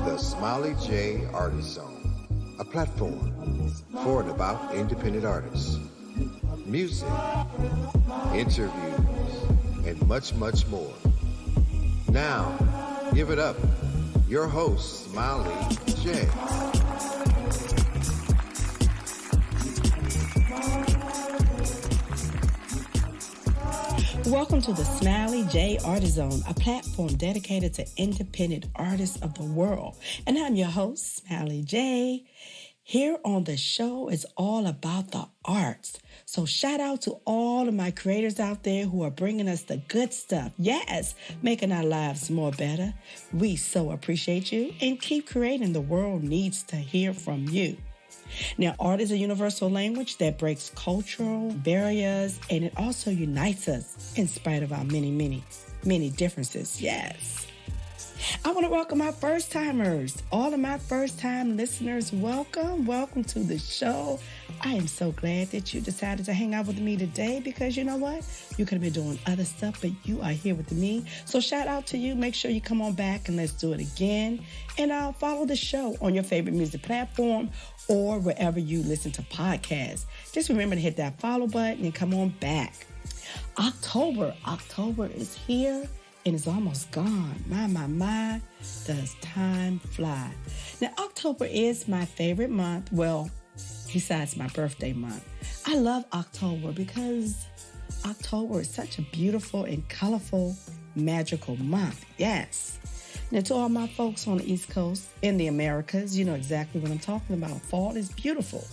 the Smiley J Artist Zone, a platform for and about independent artists, music, interviews, and much, much more. Now, give it up, your host, Smiley J. Welcome to the Smiley J Artist Zone, a platform dedicated to independent artists of the world. And I'm your host, Smiley J. Here on the show is all about the arts. So shout out to all of my creators out there who are bringing us the good stuff. Yes, making our lives more better. We so appreciate you and keep creating. The world needs to hear from you. Now, art is a universal language that breaks cultural barriers, and it also unites us in spite of our many differences. Yes. I want to welcome my first-timers. All of my first-time listeners, welcome to the show. I am so glad that you decided to hang out with me today because you know what? You could have been doing other stuff, but you are here with me. So shout out to you. Make sure you come on back and let's do it again. And follow the show on your favorite music platform or wherever you listen to podcasts. Just remember to hit that follow button and come on back. October is here and it's almost gone. My, does time fly. Now, October is my favorite month. Well, besides my birthday month. I love October because October is such a beautiful and colorful, magical month. Yes. Now, to all my folks on the East Coast, in the Americas, you know exactly what I'm talking about. Fall is beautiful.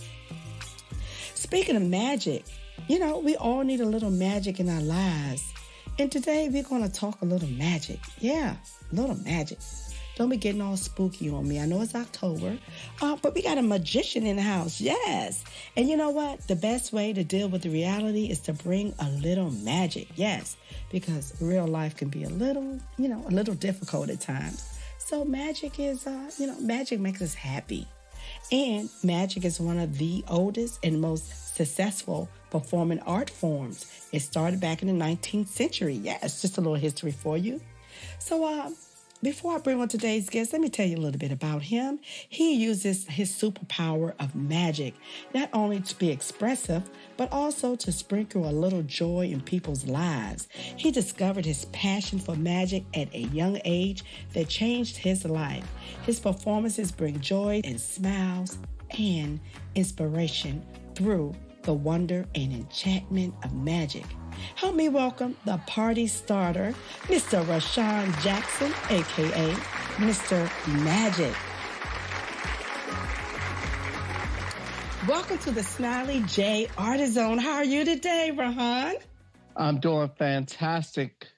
Speaking of magic, you know, we all need a little magic in our lives. And today we're going to talk a little magic. Yeah, a little magic. Don't be getting all spooky on me. I know it's October, but we got a magician in the house. Yes. And you know what? The best way to deal with the reality is to bring a little magic. Yes. Because real life can be a little difficult at times. So magic is, magic makes us happy. And magic is one of the oldest and most successful performing art forms. It started back in the 19th century. Yes, just a little history for you. So, before I bring on today's guest, let me tell you a little bit about him. He uses his superpower of magic, not only to be expressive, but also to sprinkle a little joy in people's lives. He discovered his passion for magic at a young age that changed his life. His performances bring joy and smiles and inspiration through the wonder and enchantment of magic. Help me welcome the party starter, Mr. Rahaan Jackson, a.k.a. Mr. Magic. Welcome to the Smiley J Artist Zone. How are you today, Rahaan? I'm doing fantastic.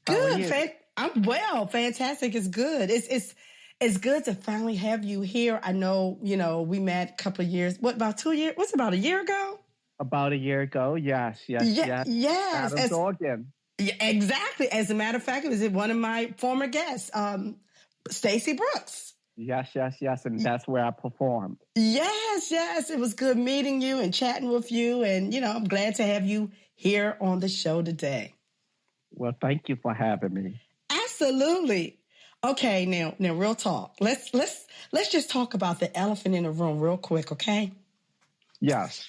Good. I'm well. Fantastic is good. It's good to finally have you here. I know, we met a couple of years. About 2 years? What's about a year ago? About a year ago, yes. Yes. Adam's organ. Yeah, exactly. As a matter of fact, it was one of my former guests, Stacey Brooks. Yes, and that's where I performed. Yes. It was good meeting you and chatting with you, and I'm glad to have you here on the show today. Well, thank you for having me. Absolutely. Okay, now, real talk. Let's just talk about the elephant in the room real quick, okay? Yes.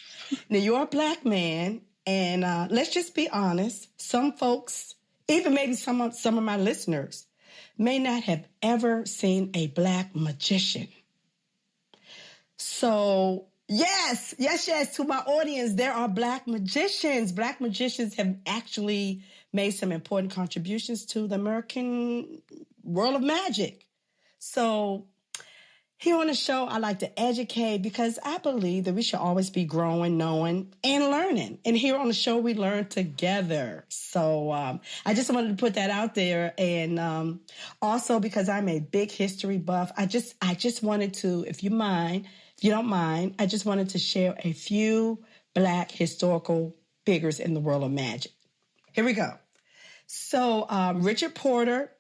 Now, you're a black man, and let's just be honest. Some folks, even maybe some of my listeners, may not have ever seen a black magician. So, yes, to my audience, there are black magicians. Black magicians have actually made some important contributions to the American world of magic. So here on the show, I like to educate because I believe that we should always be growing, knowing, and learning. And here on the show, we learn together. So I just wanted to put that out there. And also because I'm a big history buff, I just wanted to, if you don't mind, I just wanted to share a few black historical figures in the world of magic. Here we go. So Richard Porter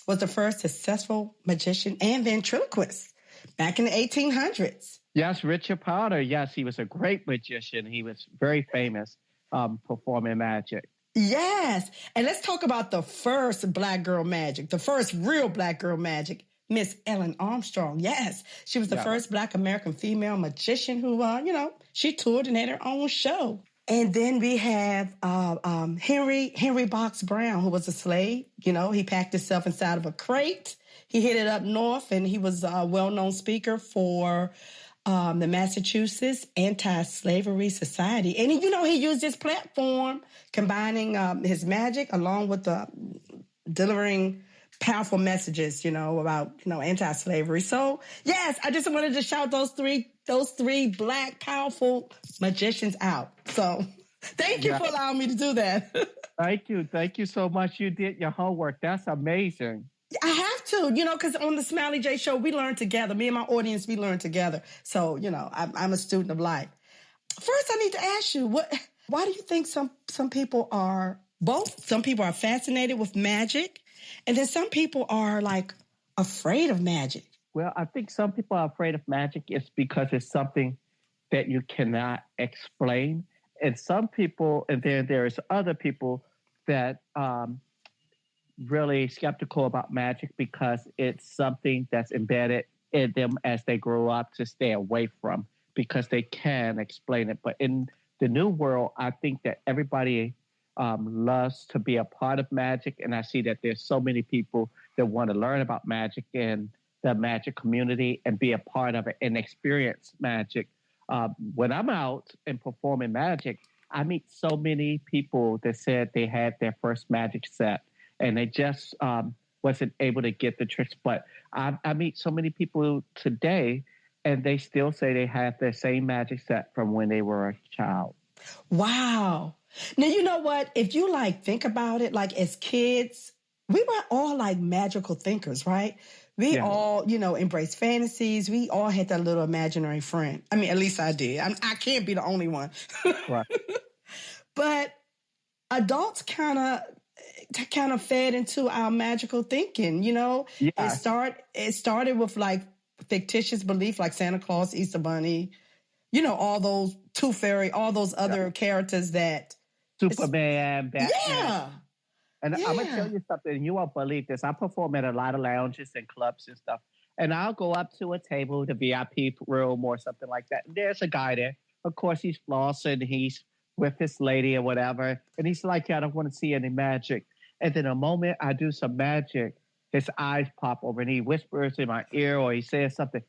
was the first successful magician and ventriloquist back in the 1800s. Yes, Richard Porter. Yes, he was a great magician. He was very famous performing magic. Yes. And let's talk about the first black girl magic, the first real black girl magic, Miss Ellen Armstrong. Yes, she was the first Black American female magician who, she toured and had her own show. And then we have Henry Box Brown, who was a slave. He packed himself inside of a crate. He headed up north, and he was a well-known speaker for the Massachusetts Anti-Slavery Society. And, he used his platform, combining his magic along with delivering powerful messages, about, anti-slavery. So, yes, I just wanted to shout those three Black powerful magicians out. So thank you for allowing me to do that. Thank you so much. You did your homework. That's amazing. I have to, because on the Smiley J Show, we learn together. Me and my audience, we learn together. So, I'm a student of life. First, I need to ask you, why do you think some people are both? Some people are fascinated with magic, and then some people are like afraid of magic. Well, I think some people are afraid of magic is because it's something that you cannot explain. And some people, and then there's other people that really skeptical about magic because it's something that's embedded in them as they grow up to stay away from because they can explain it. But in the new world, I think that everybody loves to be a part of magic. And I see that there's so many people that want to learn about magic and the magic community and be a part of it and experience magic. When I'm out and performing magic, I meet so many people that said they had their first magic set and they just wasn't able to get the tricks. But I meet so many people today and they still say they have their same magic set from when they were a child. Wow. Now, you know what? If you think about it, as kids, we were all magical thinkers, right? We all, embraced fantasies. We all had that little imaginary friend. I mean, at least I did. I can't be the only one. Right. But adults kind of fed into our magical thinking, Yeah. It started with fictitious belief like Santa Claus, Easter Bunny, all those Tooth Fairy, all those other characters that Superman, Batman. Yeah. And I'm going to tell you something, and you won't believe this. I perform at a lot of lounges and clubs and stuff. And I'll go up to a table, the VIP room or something like that. And there's a guy there. Of course, he's flossing. He's with his lady or whatever. And he's like, I don't want to see any magic. And then the moment I do some magic, his eyes pop over and he whispers in my ear or he says something.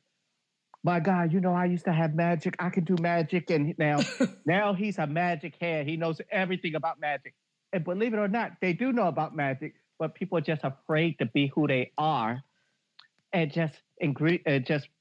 My God, I used to have magic. I can do magic. And now he's a magic head. He knows everything about magic. And believe it or not, they do know about magic, but people are just afraid to be who they are and just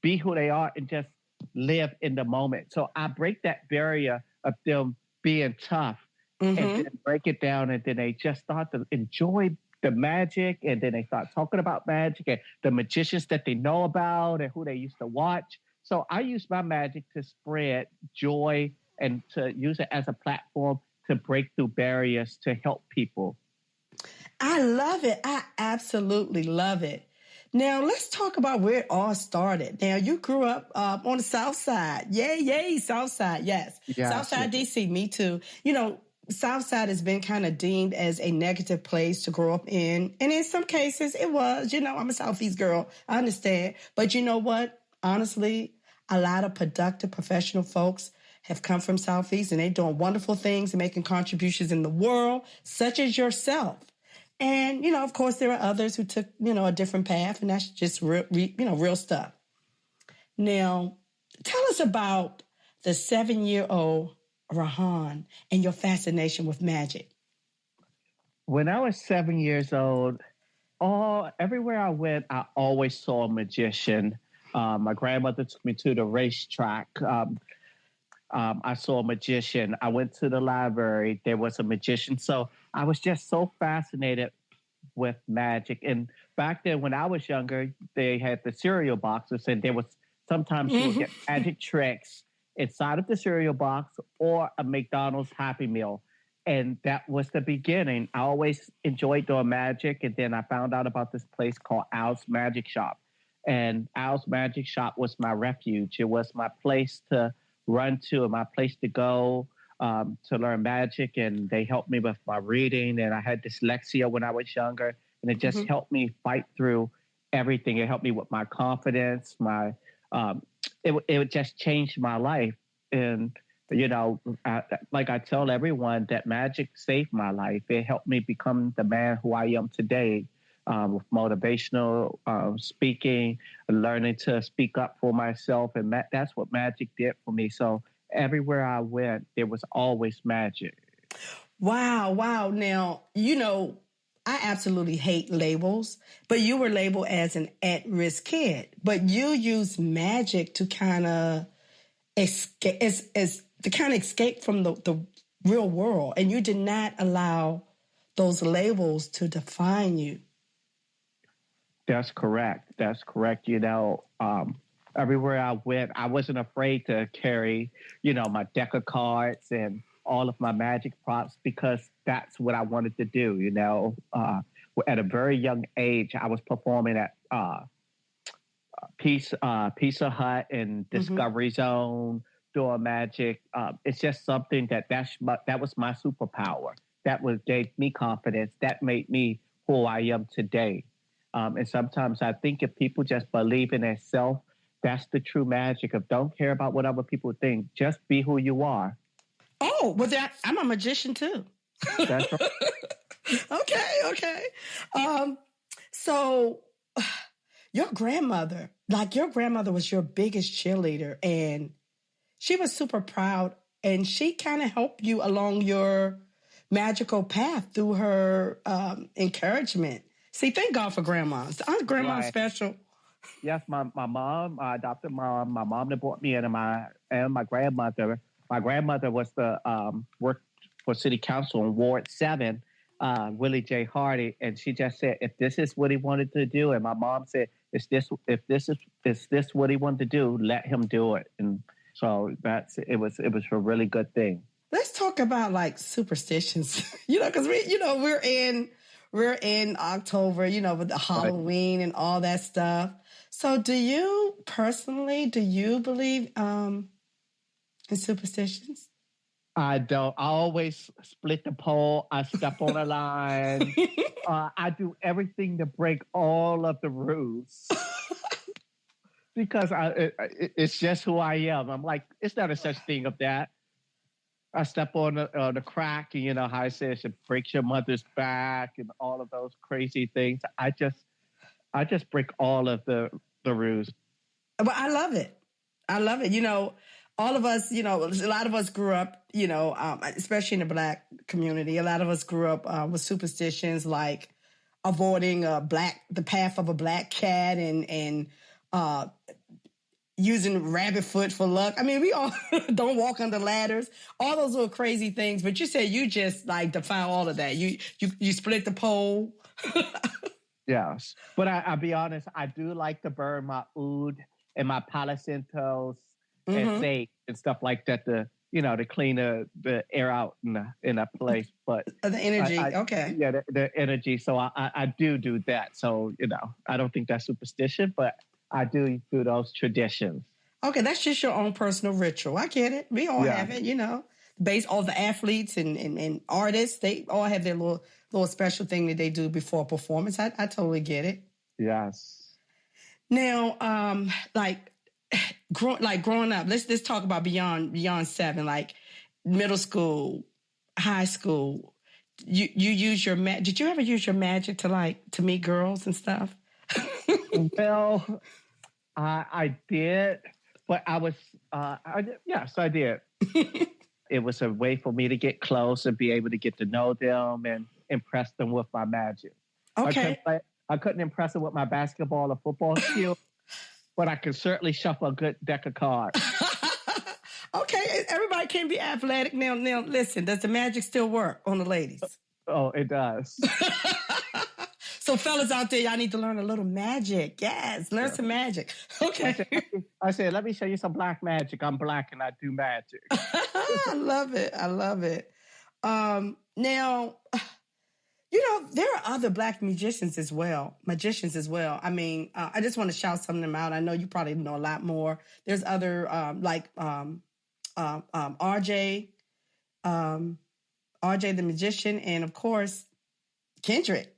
be who they are and just live in the moment. So I break that barrier of them being tough and then break it down. And then they just start to enjoy the magic. And then they start talking about magic and the magicians that they know about and who they used to watch. So I use my magic to spread joy and to use it as a platform to break through barriers to help people. I love it. I absolutely love it. Now, let's talk about where it all started. Now, you grew up on the South Side. Yay, South Side, yes. South Side, D.C., me too. South Side has been kind of deemed as a negative place to grow up in. And in some cases, it was. I'm a Southeast girl. I understand. But you know what? Honestly, a lot of productive professional folks have come from Southeast and they're doing wonderful things and making contributions in the world, such as yourself. And, of course, there are others who took, a different path, and that's just real stuff. Now, tell us about the 7-year-old Rahaan and your fascination with magic. When I was 7 years old, everywhere I went, I always saw a magician. My grandmother took me to the racetrack. I saw a magician. I went to the library. There was a magician. So I was just so fascinated with magic. And back then, when I was younger, they had the cereal boxes, and there was sometimes you would get magic tricks inside of the cereal box or a McDonald's Happy Meal. And that was the beginning. I always enjoyed doing magic. And then I found out about this place called Al's Magic Shop. And Al's Magic Shop was my refuge. It was my place to run to and my place to go to learn magic. And they helped me with my reading. And I had dyslexia when I was younger. And it just helped me fight through everything. It helped me with my confidence. It just changed my life. And like I tell everyone, that magic saved my life. It helped me become the man who I am today. With motivational speaking, learning to speak up for myself, and that's what magic did for me. So everywhere I went, there was always magic. Wow, wow. Now, I absolutely hate labels, but you were labeled as an at-risk kid. But you used magic to kind of escape, to kind of escape from the real world, and you did not allow those labels to define you. That's correct. That's correct. Everywhere I went, I wasn't afraid to carry, my deck of cards and all of my magic props because that's what I wanted to do. At a very young age, I was performing at Pizza Hut and Discovery Zone, doing magic. It's just something that was my superpower. Gave me confidence. That made me who I am today. And sometimes I think if people just believe in themselves, that's the true magic of don't care about what other people think. Just be who you are. Oh, well, I'm a magician too. That's right. Okay. So your grandmother was your biggest cheerleader, and she was super proud, and she kind of helped you along your magical path through her encouragement. See, thank God for grandmas. Aren't grandmas special? Yes, my mom, my adopted mom, my mom that brought me in, and my grandmother. My grandmother was worked for city council in Ward 7, Willie J. Hardy, and she just said, if this is what he wanted to do, and my mom said, if this is what he wanted to do, let him do it. And so it was a really good thing. Let's talk about like superstitions, because we're in October, with the Halloween and all that stuff. So do you believe in superstitions? I don't. I always split the pole. I step on a line. I do everything to break all of the rules. Because it's just who I am. I'm like, it's not a such thing of that. I step on the crack, and how I say it breaks your mother's back and all of those crazy things. I just break all of the rules. Well, I love it. All of us, a lot of us grew up, especially in the Black community. A lot of us grew up with superstitions like avoiding the path of a black cat and using rabbit foot for luck. I mean, we all don't walk under ladders, all those little crazy things. But you said you just like define all of that. You split the pole. Yes. But I'll be honest, I do like to burn my oud and my palo santos and sage and stuff like that to clean the air out in a place. But the energy, okay. Yeah, the energy. So I do that. So, I don't think that's superstition, but I do those traditions. Okay, that's just your own personal ritual. I get it. We all have it, Based all the athletes and artists, they all have their little special thing that they do before a performance. I totally get it. Yes. Now, growing up, let's talk about beyond 7, like middle school, high school. You use your did you ever use your magic to meet girls and stuff? Well, I did, but I was yes, I did. It was a way for me to get close and be able to get to know them and impress them with my magic. Okay. I couldn't impress them with my basketball or football skills, but I could certainly shuffle a good deck of cards. Okay, everybody can be athletic. Now, listen, does the magic still work on the ladies? Oh, it does. So fellas out there, y'all need to learn a little magic. Yes, learn some magic. Okay. I said, let me show you some black magic. I'm black and I do magic. I love it. Now, there are other black magicians as well. I mean, I just want to shout some of them out. I know you probably know a lot more. There's other RJ the magician, and of course, Kendrick.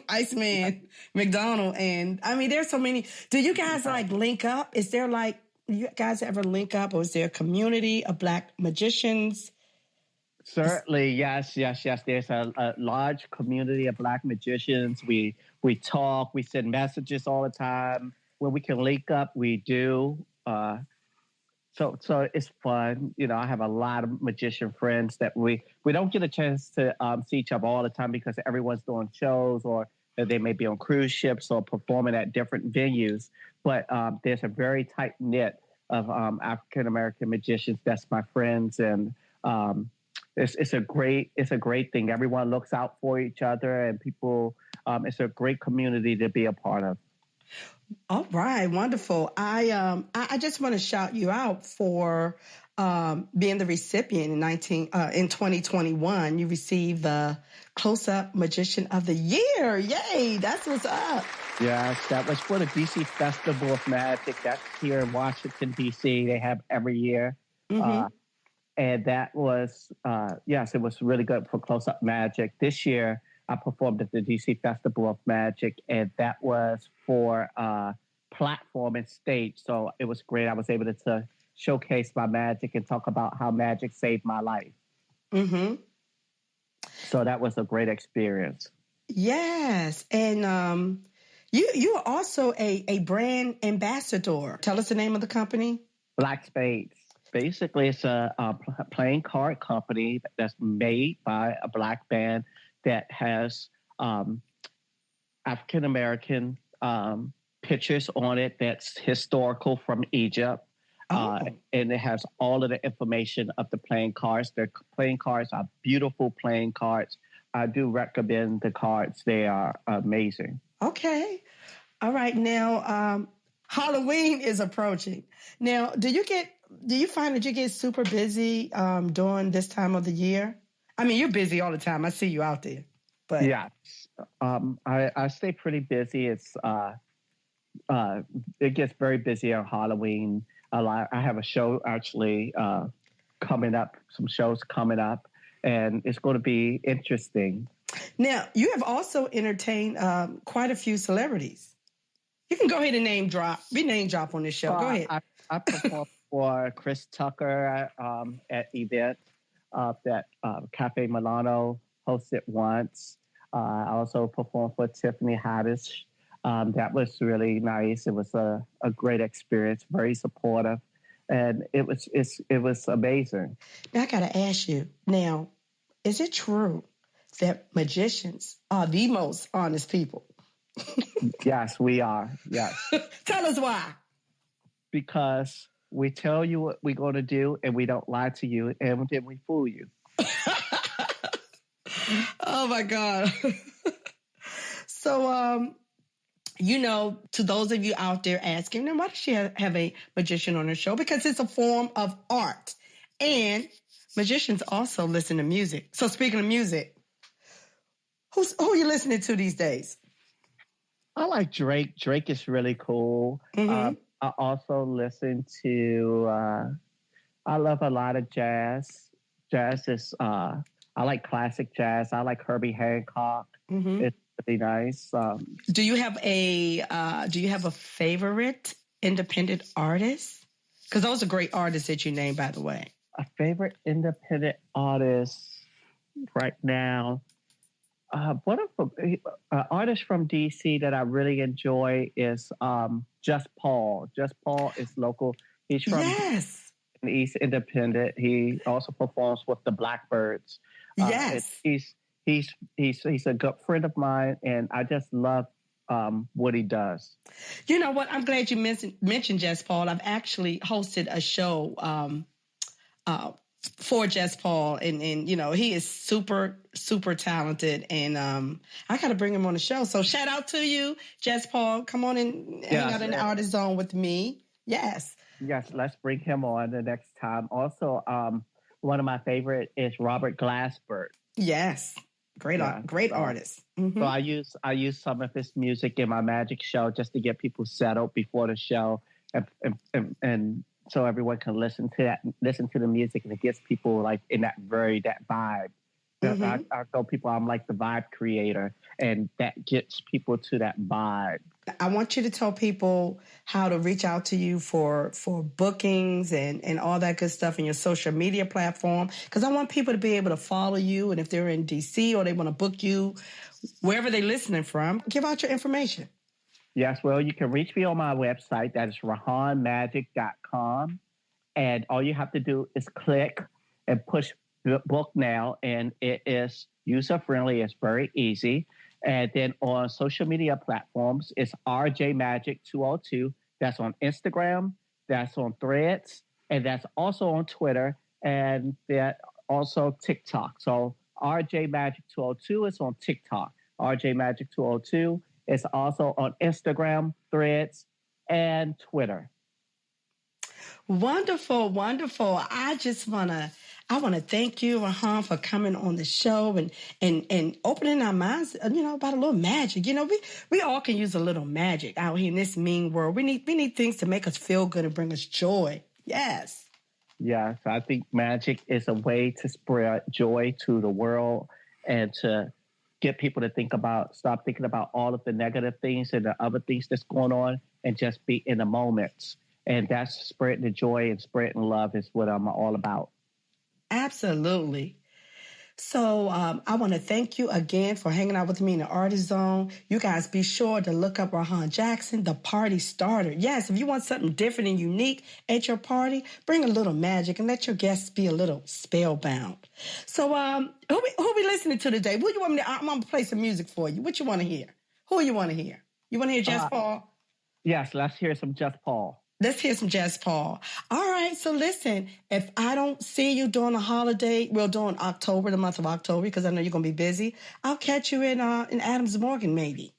Iceman, McDonald, and I mean, there's so many. Do you guys like link up? Is there like you guys ever link up, or is there a community of Black magicians? Certainly, yes. There's a large community of Black magicians. We talk, we send messages all the time. When we can link up, we do. So it's fun. You know, I have a lot of magician friends that we don't get a chance to see each other all the time because everyone's doing shows or they may be on cruise ships or performing at different venues. But there's a very tight knit of African American magicians. That's my friends, and it's a great thing. Everyone looks out for each other, and people. It's a great community to be a part of. All right, wonderful. I just want to shout you out for being the recipient in 2021. You received the Close Up Magician of the Year. Yay! That's what's up. Yes, that was for the DC Festival of Magic. That's here in Washington D.C. They have every year, and that was yes, it was really good for Close Up Magic. This year, I performed at the DC Festival of Magic, and that was for platform and stage. So it was great. I was able to showcase my magic and talk about how magic saved my life. So that was a great experience. Yes, and you are also a brand ambassador. Tell us the name of the company. Black Spades. Basically, it's a playing card company that's made by a Black band that has African American pictures on it that's historical from Egypt. And it has all of the information of the playing cards. The playing cards are beautiful playing cards. I do recommend the cards. They are amazing. Okay. All right. Now, Halloween is approaching. Now, do you find that you get super busy during this time of the year? I mean, you're busy all the time. I see you out there. But yeah, I stay pretty busy. It gets very busy on Halloween. I have a show actually coming up. Some shows coming up, and it's going to be interesting. Now, you have also entertained quite a few celebrities. You can go ahead and name drop on this show. Go ahead. I performed for Chris Tucker at event that Cafe Milano hosted once. I also performed for Tiffany Haddish. That was really nice. It was a great experience, very supportive, and it was amazing. Now I got to ask you now, is it true that magicians are the most honest people? Yes, we are. Yes. Tell us why. Because we tell you what we're going to do, and we don't lie to you, and then we fool you. Oh my God. So, to those of you out there asking, now why does she have a magician on her show? Because it's a form of art. And magicians also listen to music. So speaking of music, who are you listening to these days? I like Drake. Drake is really cool. I also listen to, I love a lot of jazz. Jazz is, I like classic jazz. I like Herbie Hancock. It's really nice. Do you have a favorite independent artist? Because those are great artists that you named, by the way. A favorite independent artist right now. One of the artists from DC that I really enjoy is Just Paul. Just Paul is local. He's from East Independent. He also performs with the Blackbirds. He's a good friend of mine, and I just love what he does. You know what? I'm glad you mentioned Just Paul. I've actually hosted a show for Just Paul, and he is super, super talented, and I got to bring him on the show. So shout out to you, Just Paul. Come on and hang out in the Artist Zone with me. Yes, let's bring him on the next time. Also, one of my favorite is Robert Glasper. Yes. Great artist. So I use some of his music in my magic show just to get people settled before the show, and so everyone can listen to the music, and it gets people like in that vibe I tell people I'm like the vibe creator, and that gets people to that vibe. I want you to tell people how to reach out to you for bookings and all that good stuff in your social media platform, because I want people to be able to follow you, and if they're in DC or they want to book you wherever they're listening from, give out your information. Yes, well, you can reach me on my website. That is rahaanmagic.com. And all you have to do is click and push book now. And it is user-friendly. It's very easy. And then on social media platforms, it's RJ Magic 202. That's on Instagram. That's on Threads. And that's also on Twitter. And that also TikTok. So RJ Magic 202 is on TikTok. RJ Magic 202 is also on Instagram, Threads, and Twitter. Wonderful, wonderful. I want to thank you, Rahaan, for coming on the show and opening our minds, about a little magic. We all can use a little magic out here in this mean world. We need things to make us feel good and bring us joy. Yes. Yes, I think magic is a way to spread joy to the world and to get people to stop thinking about all of the negative things and the other things that's going on and just be in the moments. And that's spreading the joy and spreading love is what I'm all about. Absolutely. So I want to thank you again for hanging out with me in the Artist Zone. You guys be sure to look up Rahaan Jackson, the party starter. Yes, if you want something different and unique at your party, bring a little magic and let your guests be a little spellbound. So who we listening to today? What you want me to? I'm going to play some music for you. What you want to hear? Who you want to hear? You want to hear Jess Paul? Yes, let's hear some Jess Paul. Let's hear some Jess Paul. All right, so listen, if I don't see you during the holiday, during October, the month of October, because I know you're going to be busy, I'll catch you in Adams Morgan, maybe.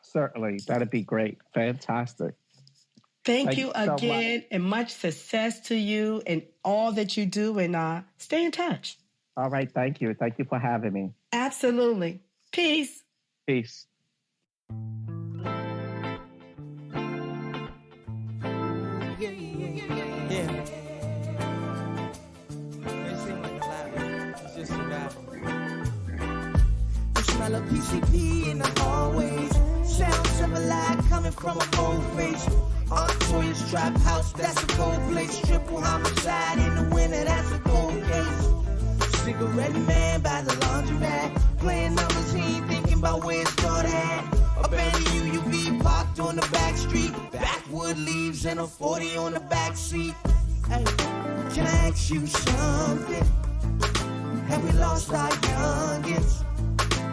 Certainly. That'd be great. Fantastic. Thank you again, and much success to you and all that you do, and stay in touch. All right, thank you. Thank you for having me. Absolutely. Peace. Peace. Smell of PCP in the hallways. Sounds of a lie coming from a cold face. Artorias trap house, that's a cold place. Triple homicide in the winter, that's a cold case. Cigarette man by the laundromat. Playing numbers, he ain't thinking about where it started at. Abandoned UUV parked on the back street. Backwood leaves and a 40 on the back seat. Hey, can I ask you something? Have we lost our youngins?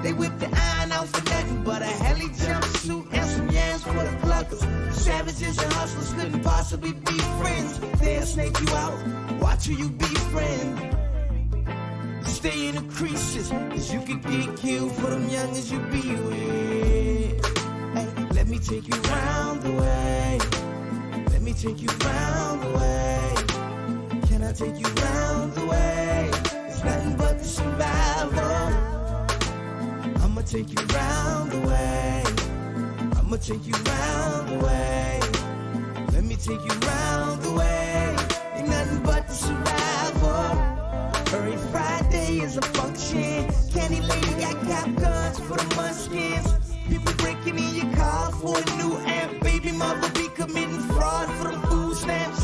They whipped the iron out for nothing but a heli jumpsuit and some yams for the cluckers. Savages and hustlers couldn't possibly be friends. They'll snake you out, watch who you befriend. Stay in the creases, cause you could get killed for them youngins you be with. Hey, let me take you round the way. Let me take you round the way. Can I take you round the way? It's nothing but the survival. I'ma take you round the way. I'ma take you round the way. Let me take you round the way. Ain't nothing but the survival. Every Friday is a function. Candy lady got cap guns for the munchkins. People breaking in your car for a new amp. Baby mother be committing fraud for the food stamps.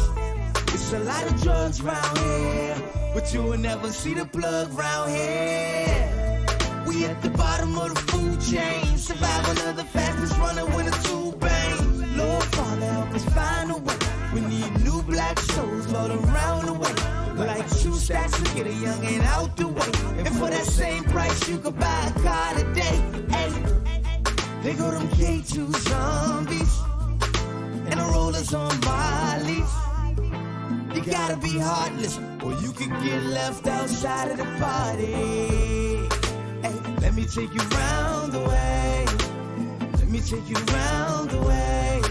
It's a lot of drugs round here, but you will never see the plug round here. We at the bottom of the food chain. Survival of the fastest runner with a two bang. Lord Father, help us find a way. We need new black souls, Lord, around the way. Like two stacks to get a young and out the way. And for that same price, you could buy a car today. Hey, they go them K2 zombies and the rollers on Molly's. You gotta be heartless, or you could get left outside of the party. Let me take you round the way. Let me take you round the way.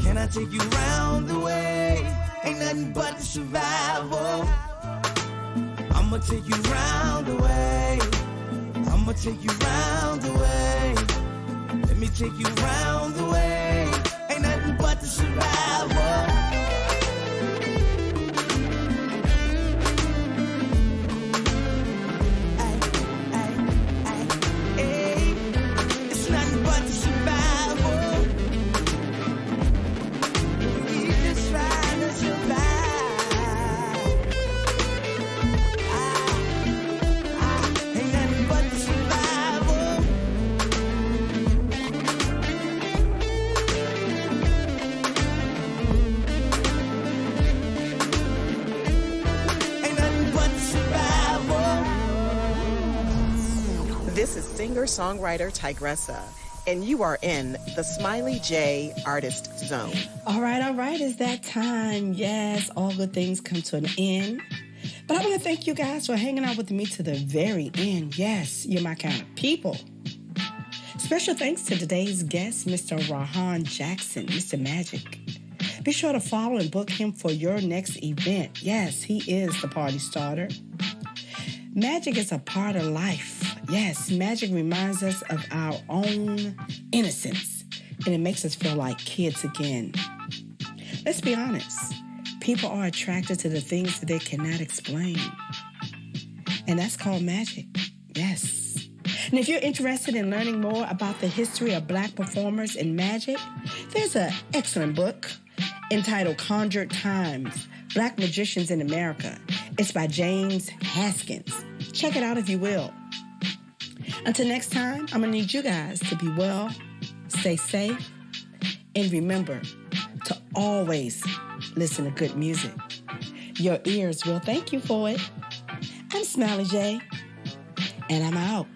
Can I take you round the way? Ain't nothing but the survival. I'ma take you round the way. I'ma take you round the way. Let me take you round the way. Ain't nothing but the survival. singer-songwriter Tigressa, and you are in the Smiley J Artist Zone. All right. It's that time. Yes, all good things come to an end. But I want to thank you guys for hanging out with me to the very end. Yes, you're my kind of people. Special thanks to today's guest, Mr. Rahaan Jackson, Mr. Magic. Be sure to follow and book him for your next event. Yes, he is the party starter. Magic is a part of life. Yes, magic reminds us of our own innocence, and it makes us feel like kids again. Let's be honest. People are attracted to the things that they cannot explain. And that's called magic. Yes. And if you're interested in learning more about the history of Black performers in magic, there's an excellent book entitled Conjured Times, Black Magicians in America. It's by James Haskins. Check it out if you will. Until next time, I'm going to need you guys to be well, stay safe, and remember to always listen to good music. Your ears will thank you for it. I'm Smiley J, and I'm out.